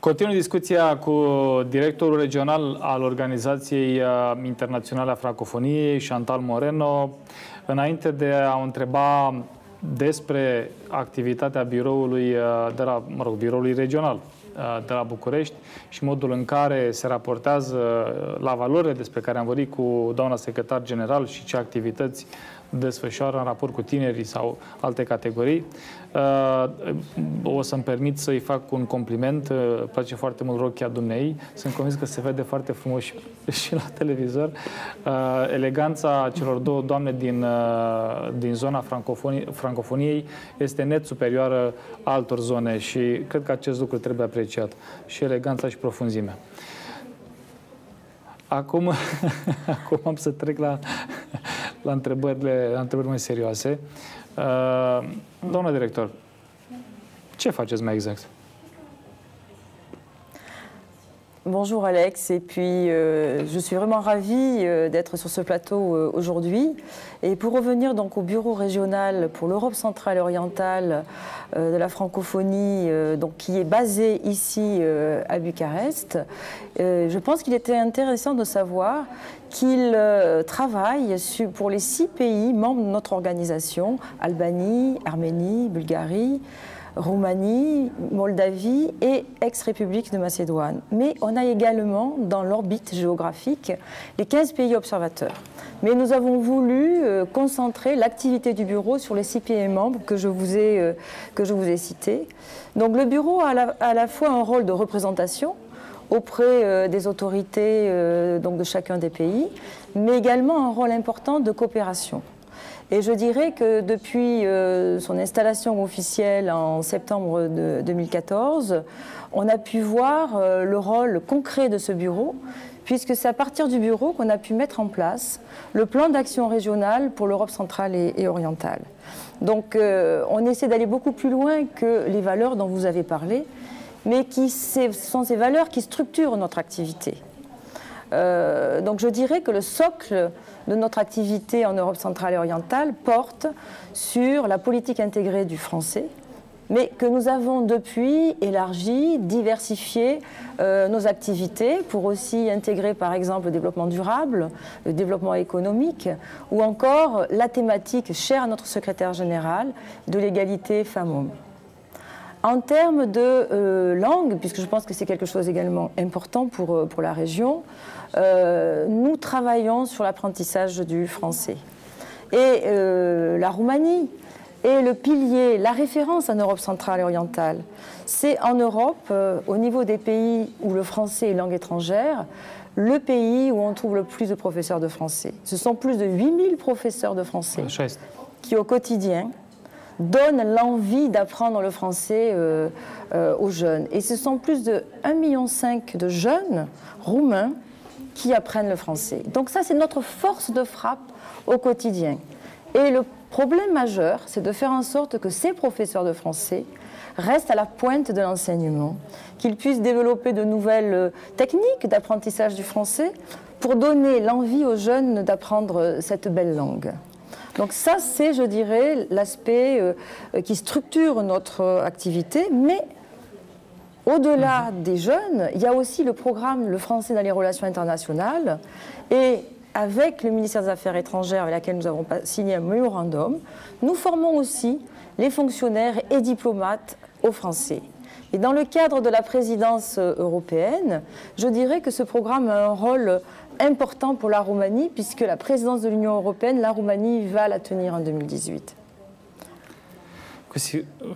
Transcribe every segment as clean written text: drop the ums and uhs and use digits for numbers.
Continui discuția cu directorul regional al Organizației Internaționale a Francofoniei, Chantal Moreno, înainte de a o întreba despre activitatea biroului, biroului regional de la București și modul în care se raportează la valorile despre care am vorbit cu doamna secretar general și ce activități desfășoară în raport cu tinerii sau alte categorii. O să-mi permit să-i fac un compliment. Îmi place foarte mult rochia dumnei. Sunt convins că se vede foarte frumos și la televizor. Eleganța celor două doamne din zona francofoniei este net superioară altor zone și cred că acest lucru trebuie apreciat. Și eleganța și profunzimea. Acum am să trec la întrebări mai serioase. Doamna director, ce faceți mai exact? Bonjour Alex, et puis je suis vraiment ravie d'être sur ce plateau aujourd'hui. Et pour revenir donc au bureau régional pour l'Europe centrale et orientale de la francophonie, donc, qui est basé ici à Bucarest, je pense qu'il était intéressant de savoir qu'il travaille pour les 6 pays membres de notre organisation, Albanie, Arménie, Bulgarie, Roumanie, Moldavie et ex-République de Macédoine. Mais on a également dans l'orbite géographique les 15 pays observateurs. Mais nous avons voulu concentrer l'activité du bureau sur les 6 pays membres que je vous ai cités. Donc le bureau a à la fois un rôle de représentation auprès des autorités donc de chacun des pays, mais également un rôle important de coopération. Et je dirais que depuis son installation officielle en septembre 2014, on a pu voir le rôle concret de ce bureau, puisque c'est à partir du bureau qu'on a pu mettre en place le plan d'action régional pour l'Europe centrale et orientale. Donc on essaie d'aller beaucoup plus loin que les valeurs dont vous avez parlé, mais ce sont ces valeurs qui structurent notre activité. Donc je dirais que le socle de notre activité en Europe centrale et orientale porte sur la politique intégrée du français, mais que nous avons depuis élargi, diversifié nos activités pour aussi intégrer par exemple le développement durable, le développement économique ou encore la thématique chère à notre secrétaire général de l'égalité femmes-hommes. En termes de langue, puisque je pense que c'est quelque chose également important pour la région, nous travaillons sur l'apprentissage du français. Et la Roumanie est le pilier, la référence en Europe centrale et orientale. C'est en Europe, au niveau des pays où le français est langue étrangère, le pays où on trouve le plus de professeurs de français. Ce sont plus de 8000 professeurs de français qui, au quotidien, donnent l'envie d'apprendre le français aux jeunes. Et ce sont plus de 1,5 million de jeunes roumains qui apprennent le français. Donc ça, c'est notre force de frappe au quotidien. Et le problème majeur, c'est de faire en sorte que ces professeurs de français restent à la pointe de l'enseignement, qu'ils puissent développer de nouvelles techniques d'apprentissage du français pour donner l'envie aux jeunes d'apprendre cette belle langue. Donc ça, c'est, je dirais, l'aspect qui structure notre activité, mais au-delà des jeunes, il y a aussi le programme Le français dans les relations internationales, et avec le ministère des Affaires étrangères avec laquelle nous avons signé un mémorandum, nous formons aussi les fonctionnaires et diplomates au français. Et dans le cadre de la présidence européenne, je dirais que ce programme a un rôle important pour la Roumanie, puisque la présidence de l'Union européenne, la Roumanie va la tenir en 2018.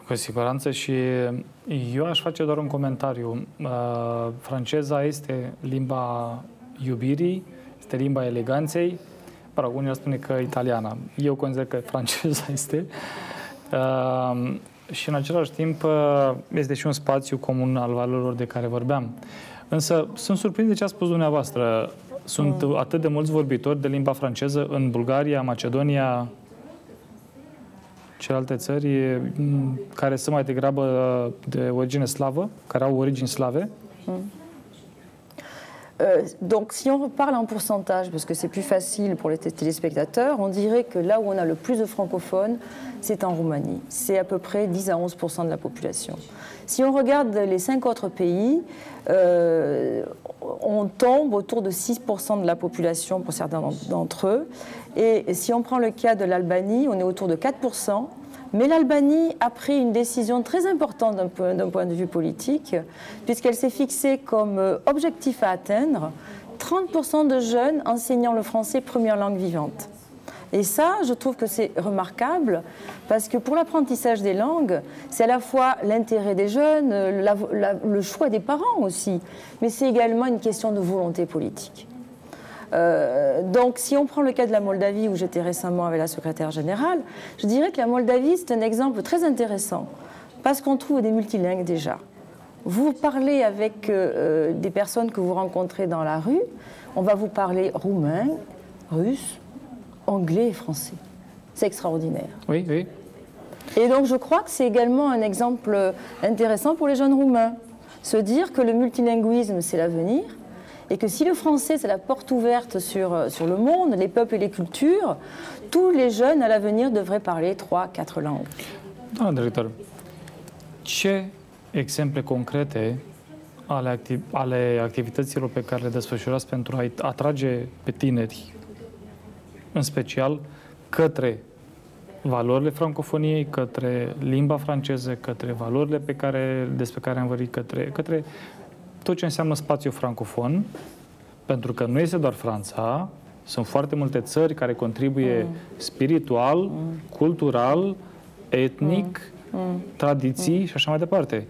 Cu siguranță și eu aș face doar un comentariu. Franceza este limba iubirii, este limba eleganței. Unii ar spune că italiana. Eu consider că franceza este. Și în același timp este și un spațiu comun al valorilor de care vorbeam. Însă sunt surprins de ce a spus dumneavoastră. Sunt atât de mulți vorbitori de limba franceză în Bulgaria, Macedonia, celelalte țări care sunt mai degrabă de origine slavă, care au origini slave? Donc, si on parle en pourcentage, parce que c'est plus facile pour les téléspectateurs, on dirait que là où on a le plus de francophones, c'est en Roumanie. C'est à peu près 10 à 11% de la population. Si on regarde les 5 autres pays, on tombe autour de 6% de la population pour certains d'entre eux. Et si on prend le cas de l'Albanie, on est autour de 4%. Mais l'Albanie a pris une décision très importante d'un point de vue politique, puisqu'elle s'est fixée comme objectif à atteindre 30% de jeunes enseignant le français première langue vivante. Et ça, je trouve que c'est remarquable, parce que pour l'apprentissage des langues, c'est à la fois l'intérêt des jeunes, le choix des parents aussi, mais c'est également une question de volonté politique. Donc, si on prend le cas de la Moldavie, où j'étais récemment avec la secrétaire générale, je dirais que la Moldavie, c'est un exemple très intéressant, parce qu'on trouve des multilingues déjà. Vous parlez avec des personnes que vous rencontrez dans la rue, on va vous parler roumain, russe, anglais et français. C'est extraordinaire. Oui, oui. Et donc, je crois que c'est également un exemple intéressant pour les jeunes roumains. Se dire que le multilinguisme, c'est l'avenir, et que si le français, c'est la porte ouverte sur le monde, les peuples et les cultures, tous les jeunes à l'avenir devraient parler 3-4 langues. Doamna director, ce exemple concrete ale activităților pe care le desfășurați pentru a atrage pe tineri, în special, către valorile francofoniei, către limba franceză, către valorile despre care am vorbit, către tot ce înseamnă spațiu francofon, pentru că nu este doar Franța, sunt foarte multe țări care contribuie spiritual, cultural, etnic, tradiții și așa mai departe.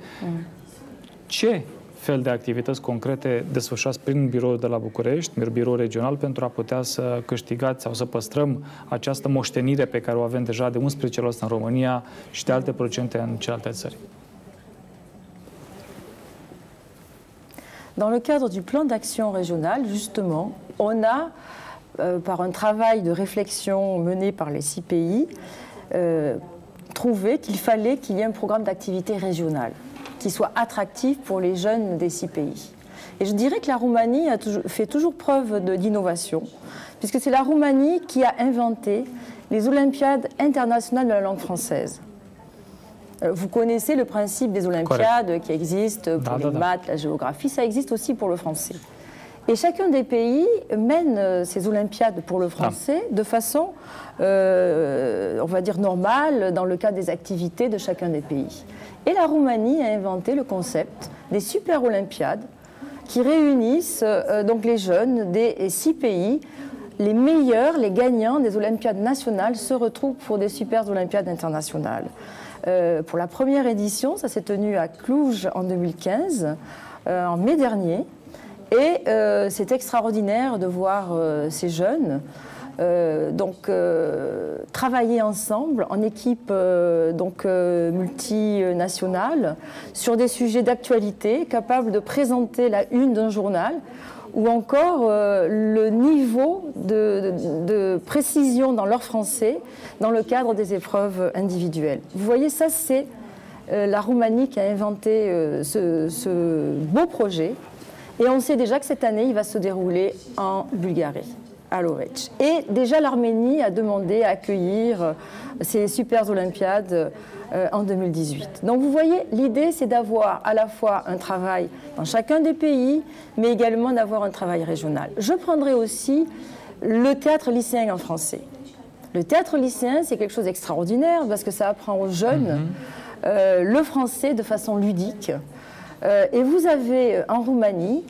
Ce fel de activități concrete desfășurați prin biroul de la București, biroul regional, pentru a putea să câștigați sau să păstrăm această moștenire pe care o avem deja de 11% în România și de alte procente în celelalte țări? Dans le cadre du plan d'action régional, justement, on a, par un travail de réflexion mené par les 6 pays, trouvé qu'il fallait qu'il y ait un programme d'activité régional qui soit attractif pour les jeunes des 6 pays. Et je dirais que la Roumanie fait toujours preuve d'innovation, puisque c'est la Roumanie qui a inventé les Olympiades internationales de la langue française. Vous connaissez le principe des Olympiades qui existent pour les maths, la géographie, ça existe aussi pour le français. Et chacun des pays mène ces Olympiades pour le français de façon, on va dire, normale dans le cadre des activités de chacun des pays. Et la Roumanie a inventé le concept des super Olympiades qui réunissent donc les jeunes des 6 pays. Les meilleurs, les gagnants des Olympiades nationales se retrouvent pour des super Olympiades internationales. Pour la première édition, ça s'est tenu à Cluj en 2015, en mai dernier. Et c'est extraordinaire de voir ces jeunes travailler ensemble en équipe multinationale sur des sujets d'actualité, capables de présenter la une d'un journal, ou encore le niveau de précision dans leur français dans le cadre des épreuves individuelles. Vous voyez, ça c'est la Roumanie qui a inventé ce beau projet. Et on sait déjà que cette année, il va se dérouler en Bulgarie, à Lovech. Et déjà, l'Arménie a demandé à accueillir ces super Olympiades en 2018. Donc vous voyez, l'idée, c'est d'avoir à la fois un travail dans chacun des pays, mais également d'avoir un travail régional. Je prendrai aussi le théâtre lycéen en français. Le théâtre lycéen, c'est quelque chose d'extraordinaire parce que ça apprend aux jeunes le français de façon ludique. Et vous avez en Roumanie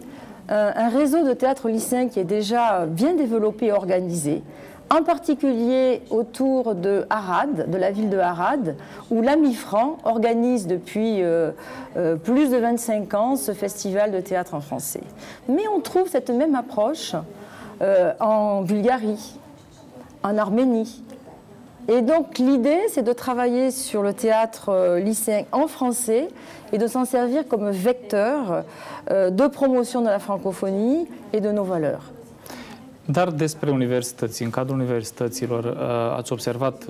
un réseau de théâtre lycéen qui est déjà bien développé et organisé, en particulier autour de Arad, de la ville de Arad, où l'Ami Franc organise depuis plus de 25 ans ce festival de théâtre en français. Mais on trouve cette même approche en Bulgarie, en Arménie. Et donc l'idée, c'est de travailler sur le théâtre lycéen en français et de s'en servir comme vecteur de promotion de la francophonie et de nos valeurs. Dar despre universități, în cadrul universităților, ați observat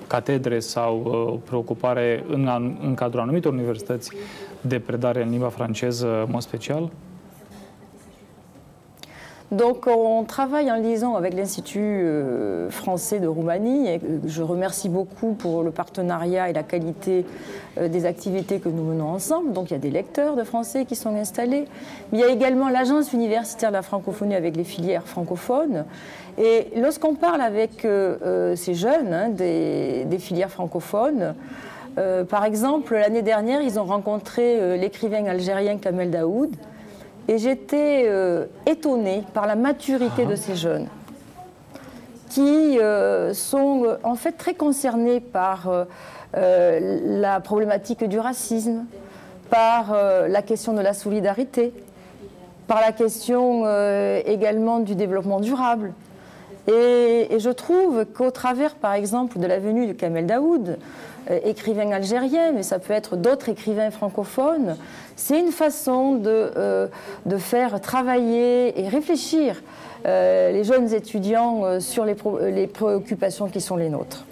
catedre sau preocupare în cadrul anumitor universități de predare în limba franceză, în mod special? Donc on travaille en liaison avec l'Institut français de Roumanie et je remercie beaucoup pour le partenariat et la qualité des activités que nous menons ensemble. Donc il y a des lecteurs de français qui sont installés. Mais il y a également l'Agence universitaire de la francophonie avec les filières francophones. Et lorsqu'on parle avec ces jeunes des filières francophones, par exemple, l'année dernière, ils ont rencontré l'écrivain algérien Kamel Daoud. Et j'étais étonnée par la maturité de ces jeunes qui sont en fait très concernés par la problématique du racisme, par la question de la solidarité, par la question également du développement durable. Et je trouve qu'au travers, par exemple, de la venue de Kamel Daoud, écrivain algérien, mais ça peut être d'autres écrivains francophones, c'est une façon de faire travailler et réfléchir les jeunes étudiants sur les préoccupations qui sont les nôtres.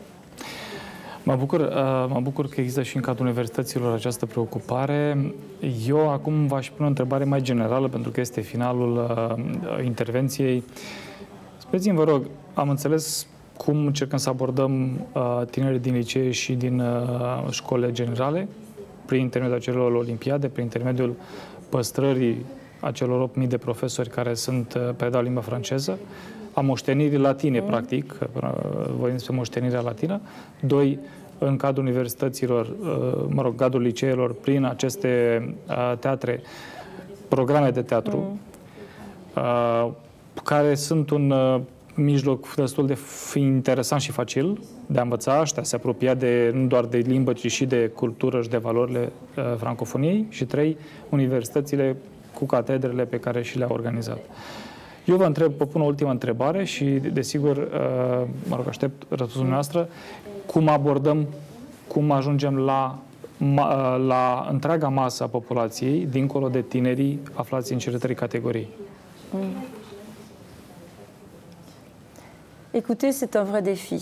Mă bucur că există și în cadrul universităților această preocupare. Eu acum v-aș pune o întrebare mai generală, pentru că este finalul intervenției. Spuneți-mi, vă rog, am înțeles cum încercăm să abordăm tinerii din licee și din școlile generale, prin intermediul acelor olimpiade, prin intermediul păstrării acelor 8.000 de profesori care predau limba franceză, a moștenirii latine, practic, vorbim despre moștenirea latină. Doi, în cadrul universităților, mă rog, cadrul liceelor, prin aceste teatre, programe de teatru, care sunt un mijloc destul de interesant și facil de a învăța și de a se apropia nu doar de limbă, ci și de cultură și de valorile francofoniei. Și trei, universitățile cu catedrele pe care și le-a organizat. Eu vă pun o ultimă întrebare și, desigur, mă rog, aștept răspunsul noastră. Cum abordăm, cum ajungem la întreaga masă a populației, dincolo de tinerii aflați în cele trei categorii? Écoutez, c'est un vrai défi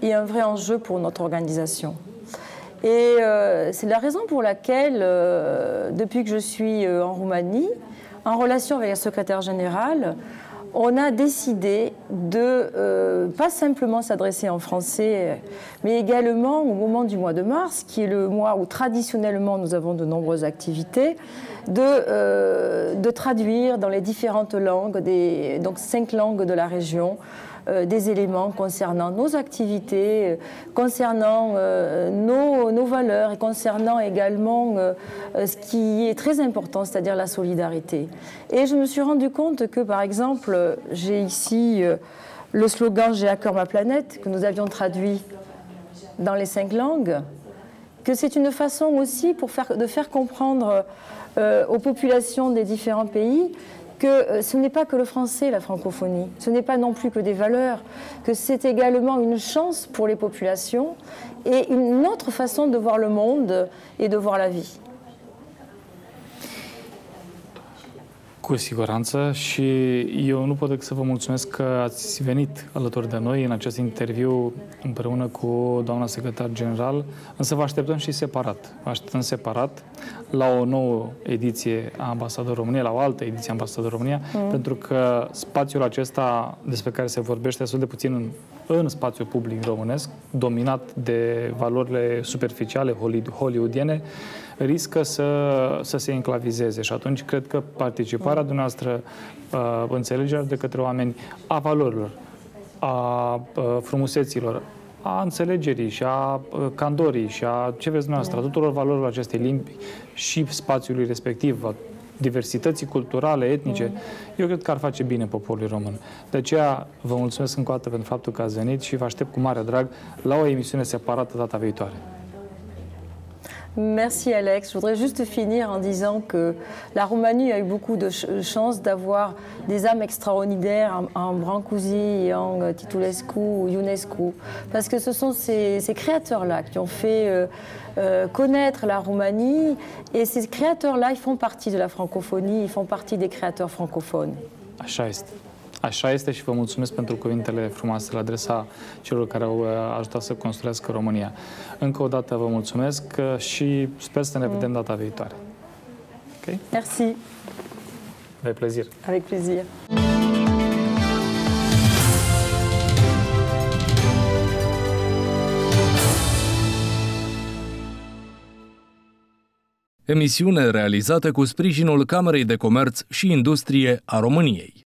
et un vrai enjeu pour notre organisation. Et c'est la raison pour laquelle, depuis que je suis en Roumanie, en relation avec la secrétaire générale, on a décidé de pas simplement s'adresser en français, mais également au moment du mois de mars, qui est le mois où traditionnellement nous avons de nombreuses activités, de traduire dans les différentes langues, donc 5 langues de la région, des éléments concernant nos activités, concernant nos valeurs et concernant également ce qui est très important, c'est-à-dire la solidarité. Et je me suis rendu compte que, par exemple, j'ai ici le slogan « J'ai à cœur ma planète » que nous avions traduit dans les 5 langues, que c'est une façon aussi de faire comprendre aux populations des différents pays que ce n'est pas que le français, la francophonie, ce n'est pas non plus que des valeurs, que c'est également une chance pour les populations et une autre façon de voir le monde et de voir la vie. Cu siguranță și eu nu pot decât să vă mulțumesc că ați venit alături de noi în acest interviu împreună cu doamna secretar general, însă vă așteptăm și separat. Vă așteptăm separat la o nouă ediție a Ambasadorului României, la o altă ediție a Ambasadorului România, pentru că spațiul acesta despre care se vorbește destul de puțin în spațiul public românesc, dominat de valorile superficiale hollywoodiene, riscă să se enclavizeze și atunci cred că participarea dumneavoastră, înțelegerea de către oameni a valorilor, a frumuseților, a înțelegerii și a candorii și a ce vreți dumneavoastră, a tuturor valorilor acestei limbi și spațiului respectiv, a diversității culturale, etnice, eu cred că ar face bine poporului român. De aceea vă mulțumesc încă o dată pentru faptul că ați venit și vă aștept cu mare drag la o emisiune separată data viitoare. Merci Alex. Je voudrais juste finir en disant que la Roumanie a eu beaucoup de chance d'avoir des âmes extraordinaires en Brancusi, en Titulescu, Ionescu, parce que ce sont ces créateurs-là qui ont fait connaître la Roumanie et ces créateurs-là, ils font partie de la francophonie, ils font partie des créateurs francophones. Așa este. Așa este și vă mulțumesc pentru cuvintele frumoase la adresa celor care au ajutat să construiască România. Încă o dată vă mulțumesc și sper să ne vedem data viitoare. Okay? Merci. Avec plaisir. Avec plaisir. Emisiune realizată cu sprijinul Camerei de Comerț și Industrie a României.